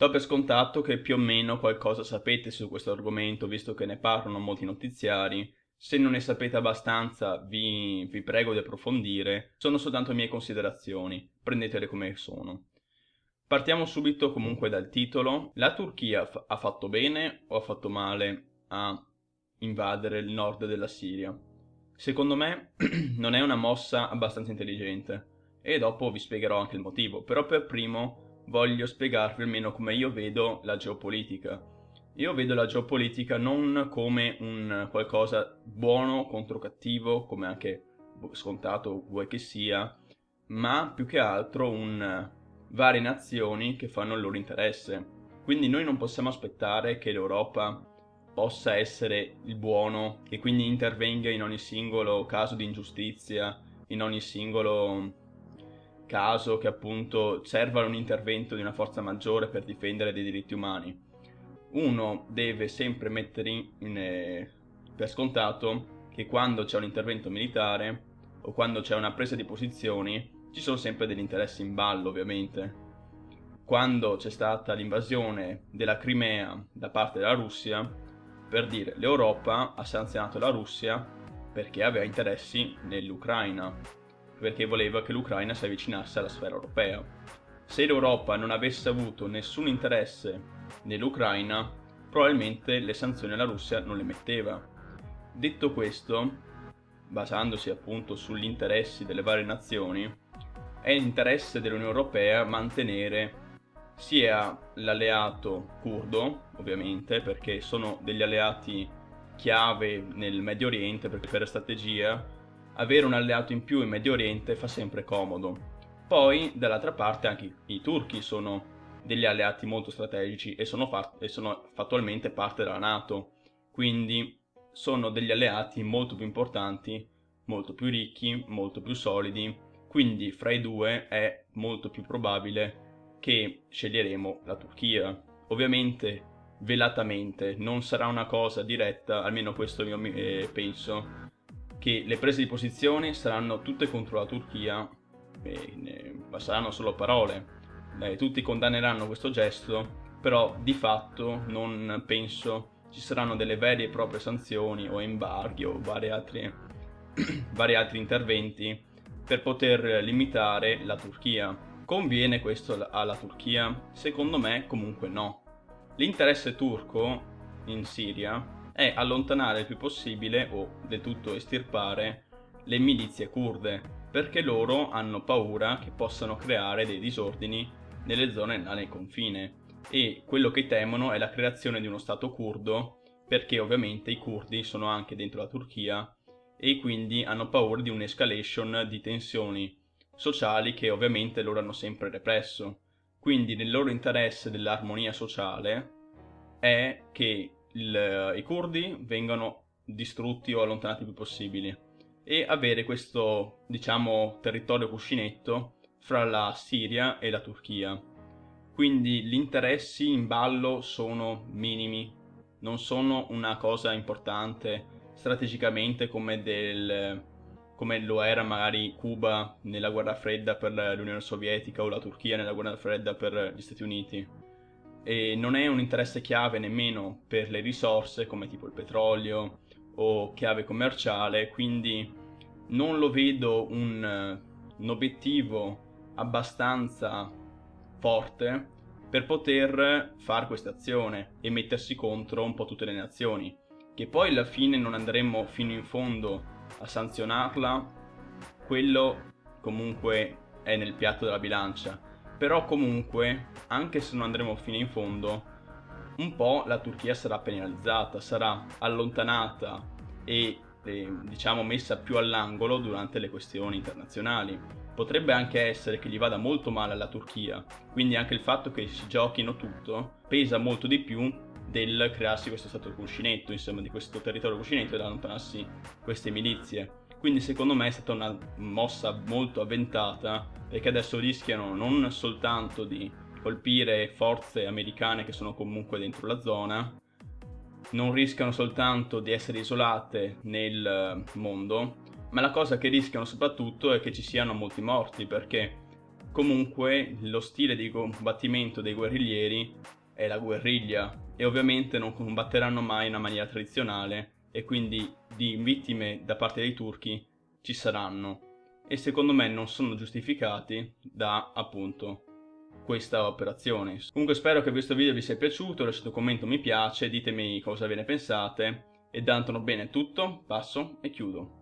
Do per scontato che più o meno qualcosa sapete su questo argomento, visto che ne parlano molti notiziari. Se non ne sapete abbastanza, vi prego di approfondire. Sono soltanto mie considerazioni, prendetele come sono. Partiamo subito comunque dal titolo. La Turchia ha fatto bene o ha fatto male a invadere il nord della Siria? Secondo me non è una mossa abbastanza intelligente e dopo vi spiegherò anche il motivo, però per primo voglio spiegarvi almeno come io vedo la geopolitica. Io vedo la geopolitica non come un qualcosa buono contro cattivo, come anche scontato vuoi che sia, ma più che altro un varie nazioni che fanno il loro interesse. Quindi noi non possiamo aspettare che l'Europa possa essere il buono e quindi intervenga in ogni singolo caso di ingiustizia, in ogni singolo caso che appunto serva un intervento di una forza maggiore per difendere dei diritti umani. Uno deve sempre mettere per scontato che quando c'è un intervento militare o quando c'è una presa di posizioni ci sono sempre degli interessi in ballo, ovviamente. Quando c'è stata l'invasione della Crimea da parte della Russia, per dire, l'Europa ha sanzionato la Russia perché aveva interessi nell'Ucraina, perché voleva che l'Ucraina si avvicinasse alla sfera europea. Se l'Europa non avesse avuto nessun interesse nell'Ucraina, probabilmente le sanzioni alla Russia non le metteva. Detto questo, basandosi appunto sugli interessi delle varie nazioni, è interesse dell'Unione Europea mantenere sia l'alleato curdo, ovviamente, perché sono degli alleati chiave nel Medio Oriente, perché per strategia avere un alleato in più in Medio Oriente fa sempre comodo. Poi, dall'altra parte, anche i turchi sono degli alleati molto strategici e sono fattualmente parte della NATO, quindi sono degli alleati molto più importanti, molto più ricchi, molto più solidi, quindi fra i due è molto più probabile che sceglieremo la Turchia. Ovviamente velatamente, non sarà una cosa diretta, almeno questo io penso, che le prese di posizione saranno tutte contro la Turchia, ma saranno solo parole. Tutti condanneranno questo gesto, però di fatto non penso ci saranno delle vere e proprie sanzioni o embarghi o vari altri interventi per poter limitare la Turchia. Conviene questo alla Turchia? Secondo me comunque no. L'interesse turco in Siria è allontanare il più possibile o del tutto estirpare le milizie kurde, perché loro hanno paura che possano creare dei disordini nelle zone là nel confine e quello che temono è la creazione di uno stato curdo, perché ovviamente i curdi sono anche dentro la Turchia e quindi hanno paura di un'escalation di tensioni sociali che ovviamente loro hanno sempre represso. Quindi nel loro interesse dell'armonia sociale è che i curdi vengano distrutti o allontanati il più possibile e avere questo, diciamo, territorio cuscinetto fra la Siria e la Turchia. Quindi gli interessi in ballo sono minimi, non sono una cosa importante strategicamente come lo era magari Cuba nella guerra fredda per l'Unione Sovietica o la Turchia nella guerra fredda per gli Stati Uniti. E non è un interesse chiave nemmeno per le risorse come tipo il petrolio o chiave commerciale, quindi non lo vedo un obiettivo abbastanza forte per poter fare questa azione e mettersi contro un po' tutte le nazioni. Che poi alla fine non andremo fino in fondo a sanzionarla, quello comunque è nel piatto della bilancia. Però comunque, anche se non andremo fino in fondo, un po' la Turchia sarà penalizzata, sarà allontanata e diciamo messa più all'angolo durante le questioni internazionali. Potrebbe anche essere che gli vada molto male alla Turchia, quindi anche il fatto che si giochino tutto pesa molto di più del crearsi questo stato cuscinetto, insomma di questo territorio cuscinetto e da allontanarsi queste milizie. Quindi secondo me è stata una mossa molto avventata, perché adesso rischiano non soltanto di colpire forze americane che sono comunque dentro la zona, non rischiano soltanto di essere isolate nel mondo, ma la cosa che rischiano soprattutto è che ci siano molti morti, perché Comunque lo stile di combattimento dei guerriglieri è la guerriglia e ovviamente non combatteranno mai in una maniera tradizionale e quindi di vittime da parte dei turchi ci saranno e secondo me non sono giustificati da appunto questa operazione. Comunque spero che questo video vi sia piaciuto, lasciate un commento, mi piace, ditemi cosa ve ne pensate e dandono bene tutto, passo e chiudo.